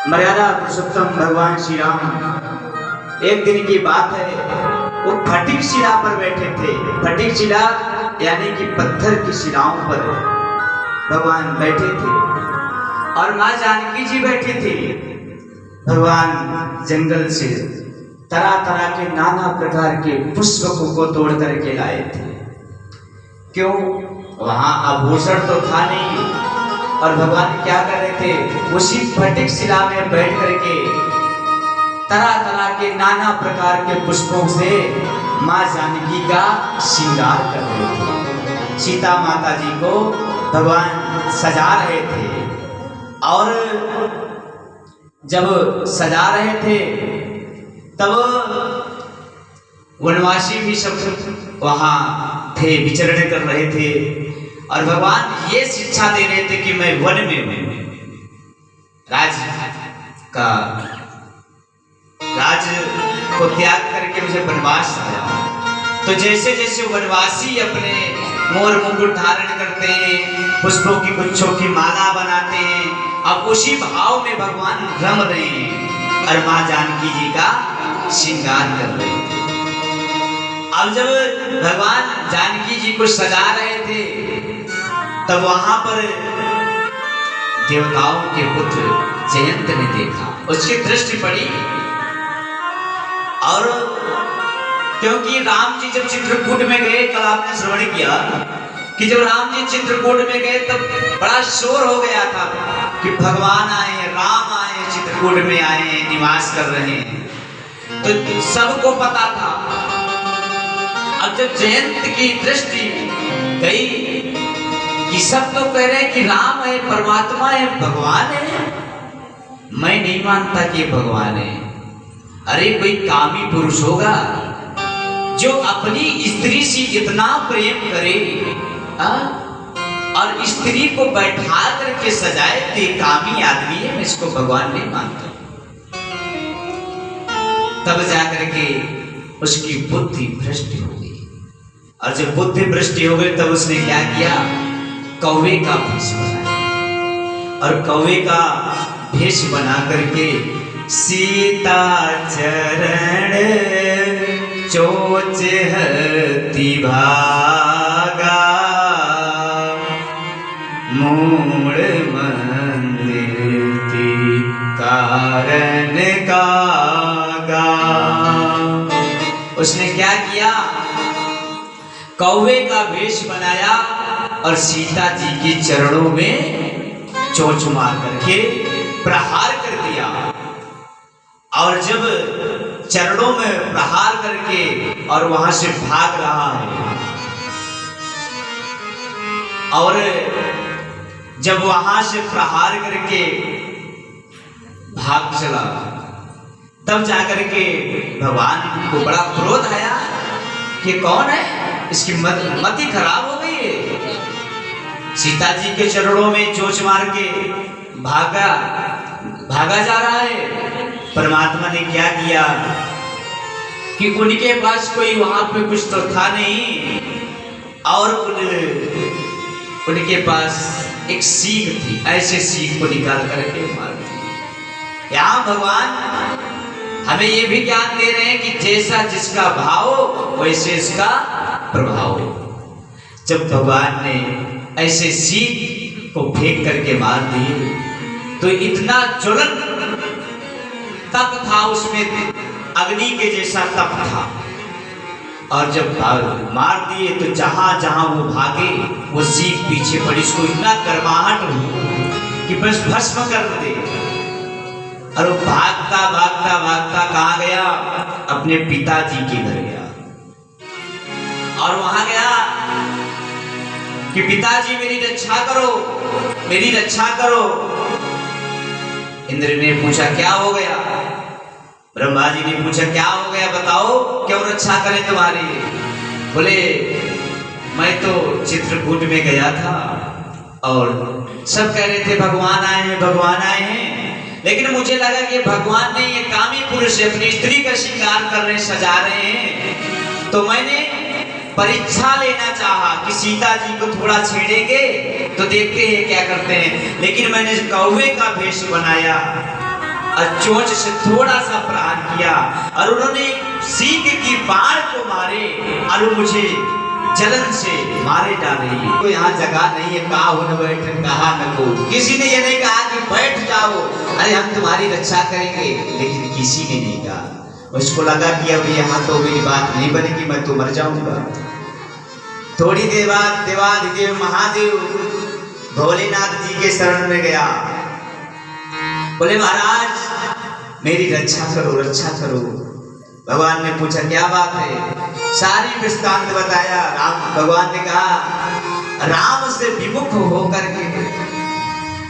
मर्यादा पुरुषोत्तम भगवान श्री राम, एक दिन की बात है, वो फटिक शिला पर बैठे थे। फटिक शिला यानी कि पत्थर की शिलाओं पर भगवान बैठे थे और माँ जानकी जी बैठी थी। भगवान जंगल से तरह तरह के नाना प्रकार के पुष्पों को तोड़ करके लाए थे। क्यों? वहां आभूषण तो था नहीं, और भगवान क्या कर रहे थे? उसी फटिक शिला में बैठ करके तरह तरह के नाना प्रकार के पुष्पों से माँ जानकी का श्रृंगार कर रहे थे। सीता माता जी को भगवान सजा रहे थे, और जब सजा रहे थे तब वनवासी भी सब वहां थे, विचरण कर रहे थे, और भगवान ये शिक्षा दे रहे थे कि मैं वन में हूं, राज को त्याग करके मुझे वनवास आया। तो जैसे जैसे वनवासी अपने मोर मुकुट धारण करते हैं, पुष्पों की गुच्छों की माला बनाते हैं, अब उसी भाव में भगवान रम रहे हैं और माँ जानकी जी का श्रृंगार कर रहे थे। अब जब भगवान जानकी जी को सजा रहे थे तब वहां पर देवताओं के पुत्र जयंत ने देखा, उसकी दृष्टि पड़ी। और क्योंकि राम जी जब चित्रकूट में गए, कल आपने श्रवण किया कि जब राम जी चित्रकूट में गए तब बड़ा शोर हो गया था कि भगवान आए हैं, राम आए हैं, चित्रकूट में आए हैं, निवास कर रहे हैं, तो सबको पता था। अब जब जयंत की दृष्टि गई कि सब तो कह रहे हैं कि राम है, परमात्मा है, भगवान है, मैं नहीं मानता कि भगवान है। अरे कोई कामी पुरुष होगा जो अपनी स्त्री से इतना प्रेम करे और स्त्री को बैठा करके सजाए, तो कामी आदमी है, मैं इसको भगवान नहीं मानता। तब जाकर के उसकी बुद्धि भ्रष्ट हो गई, और जब बुद्धि भ्रष्ट हो गई तब उसने क्या किया? कौवे का भेष बनाया, और कौवे का भेष बना करके सीता चरण चोच हति भागा, मूड़ मंदिर कारण कागा। उसने क्या किया? कौवे का वेश बनाया और सीता जी के चरणों में चोंच मार करके प्रहार कर दिया। और जब चरणों में प्रहार करके और वहां से भाग रहा है, और जब वहां से प्रहार करके भाग चला, तब जाकर के भगवान को बड़ा क्रोध आया कि कौन है, इसकी मति खराब हो गई है। सीता जी के चरणों में चोंच मार के भागा जा रहा है। परमात्मा ने क्या किया कि उनके पास कोई वहां पे कुछ तो था नहीं, और उनके पास एक सीख थी, ऐसे सीख को निकाल करके मार दी। यहाँ भगवान हमें ये भी ज्ञान दे रहे हैं कि जैसा जिसका भाव वैसे इसका प्रभाव। जब भगवान ने ऐसे सीख को फेंक करके मार दिए तो इतना ज्वलन तप था उसमें, अग्नि के जैसा तप था। और जब मार दिए तो जहां जहां वो भागे वो सीख पीछे पड़ी, इसको इतना गर्माहट हुई कि बस भस्म कर दे। और वो भागता भागता भागता कहां गया? अपने पिताजी के घर गया, और वहां गया कि पिताजी मेरी रक्षा करो, मेरी रक्षा करो। इंद्र ने पूछा क्या हो गया? ब्रह्मा जी ने पूछा क्या हो गया, बताओ क्यों रक्षा करें तुम्हारी? बोले मैं तो चित्रकूट में गया था और सब कह रहे थे भगवान आए हैं, भगवान आए हैं, लेकिन मुझे लगा कि भगवान ने, ये कामी पुरुष अपनी स्त्री का श्रृंगार कर रहे हैं, सजा रहे हैं, तो मैंने परीक्षा लेना चाहा कि सीता जी को थोड़ा छेड़ेंगे तो देखते हैं क्या करते हैं, लेकिन मैंने कौवे का भेष बनाया और चोंच से थोड़ा सा प्रहार किया और उन्होंने सींग की बाण को मारे और वो मुझे जलन से मारे डाले। तो यहाँ जगह नहीं है, कहा हो न बैठ कहा न को। किसी ने ये नहीं कहा कि बैठ जाओ, अरे हम तुम्हारी रक्षा करेंगे, लेकिन किसी ने नहीं कहा। उसको लगा कि अब यहाँ तो मेरी बात नहीं बनेगी, मैं तो मर जाऊंगा। थोड़ी देर बाद देवाधिदेव महादेव भोलेनाथ जी के शरण में गया। बोले महाराज मेरी रक्षा करो, रक्षा करो। भगवान ने पूछा क्या बात है, सारी वृत्तांत बताया। भगवान ने कहा राम से विमुख होकर के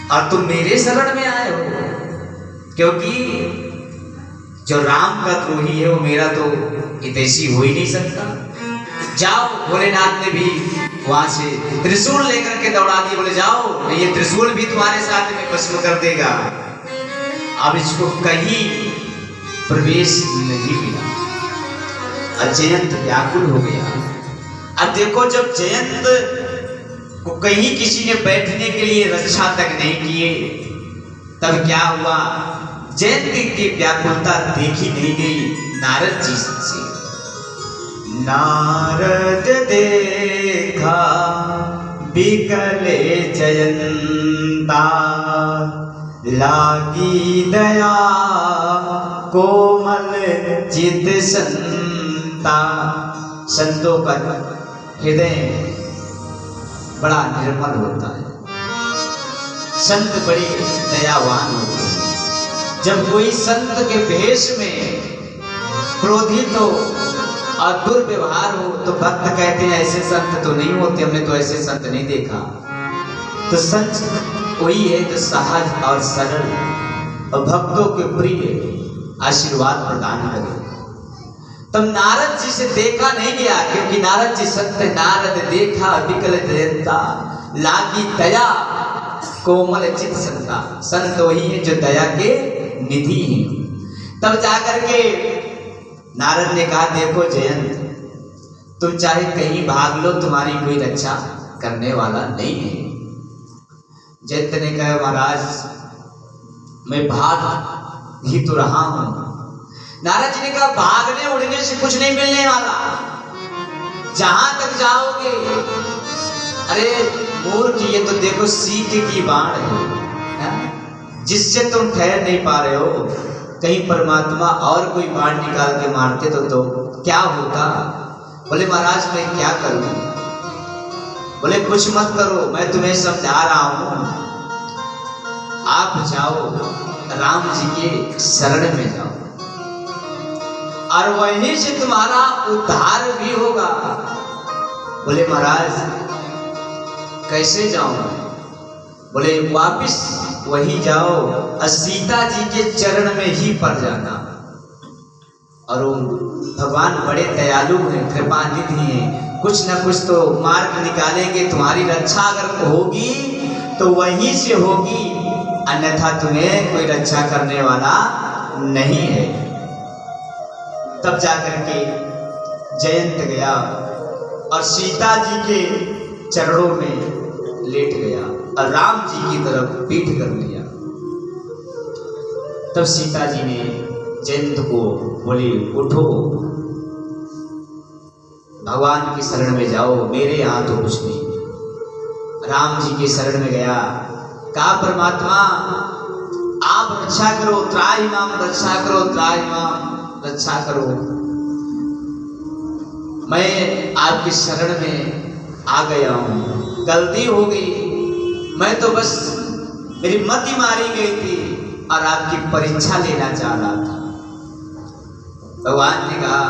और तुम मेरे शरण में आए हो, क्योंकि जो राम का द्रोही है वो मेरा तो हितैषी हो ही नहीं सकता। जाओ। भोलेनाथ ने भी वहां से त्रिशूल लेकर के दौड़ा दिए। बोले जाओ, ये त्रिशूल भी तुम्हारे साथ में भस्म कर देगा। अब इसको कहीं प्रवेश नहीं मिला और जयंत व्याकुल हो गया। अब देखो जब जयंत को कहीं किसी ने बैठने के लिए रक्षा तक नहीं किए, तब क्या हुआ, जयंत की व्याकुलता देखी नहीं गई नारद जी से। नारद देखा बिकले जयंता, लागी दया कोमल चित संता। संतों का हृदय बड़ा निर्मल होता है, संत बड़े दयावान होते हैं। जब कोई संत के भेष में क्रोधित हो और दुर्व्यवहार हो तो भक्त कहते हैं ऐसे संत तो नहीं होते, हमने तो ऐसे संत नहीं देखा। तो संत वही है जो सहज और सरल और भक्तों के प्रिय आशीर्वाद प्रदान करे। तब नारद जी से देखा नहीं गया, क्योंकि नारद जी संत। नारद देखा विकल जयंता, लागी दया कोमल चित संता। संत वही है जो दया के निधि हैं। तब जाकर के नारद ने कहा देखो जयंत, तुम चाहे कहीं भाग लो, तुम्हारी कोई रक्षा करने वाला नहीं है। जयंत ने कहा महाराज मैं भाग ही तो रहा हूं। नारद जी ने कहा भागने उड़ने से कुछ नहीं मिलने वाला, जहां तक जाओगे। अरे मूर्ख, ये तो देखो सींग की बाण है, जिससे तुम ठहर नहीं पा रहे हो। कहीं परमात्मा और कोई बाण निकाल के मारते तो क्या होता। बोले महाराज मैं क्या करूं। बोले कुछ मत करो, मैं तुम्हें समझा रहा हूं। आप जाओ राम जी के शरण में जाओ और वहीं से तुम्हारा उद्धार भी होगा। बोले महाराज कैसे जाऊं। बोले वापिस वही जाओ और सीता जी के चरण में ही पड़ जाना। और वो भगवान बड़े दयालु हैं, कृपानिधि हैं, कुछ न कुछ तो मार्ग निकालेंगे। तुम्हारी रक्षा अगर होगी तो वहीं से होगी, अन्यथा तुम्हें कोई रक्षा करने वाला नहीं है। तब जाकर के जयंत गया और सीता जी के चरणों में लेट गया और राम जी की तरफ पीठ कर लिया। तब सीता जी ने जयंत को बोली उठो, भगवान की शरण में जाओ, मेरे यहाँ तो कुछ नहीं। राम जी के शरण में गया, कहा परमात्मा आप रक्षा करो, त्राहि माम रक्षा करो, त्राहि माम रक्षा करो। मैं आपकी शरण में आ गया हूँ, गलती हो गई, मैं तो बस मेरी मति मारी गई थी और आपकी परीक्षा लेना चाह रहा था। भगवान ने कहा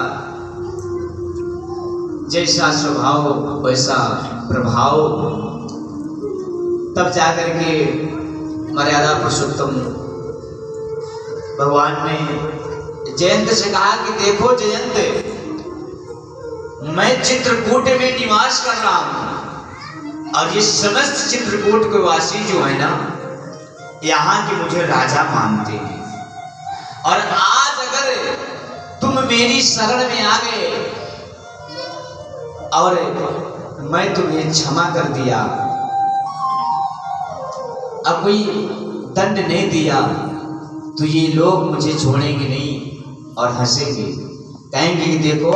जैसा स्वभाव वैसा प्रभाव। तब जाकर के मर्यादा पुरुषोत्तम भगवान ने जयंत से कहा कि देखो जयंत, मैं चित्रकूट में निवास कर रहा हूं और ये समस्त चित्रकूट के वासी जो है ना, यहाँ के मुझे राजा मानते हैं। और आज अगर तुम मेरी शरण में आ गए और मैं तुम्हें क्षमा कर दिया, अब कोई दंड नहीं दिया, तो ये लोग मुझे छोड़ेंगे नहीं और हंसेंगे, कहेंगे कि देखो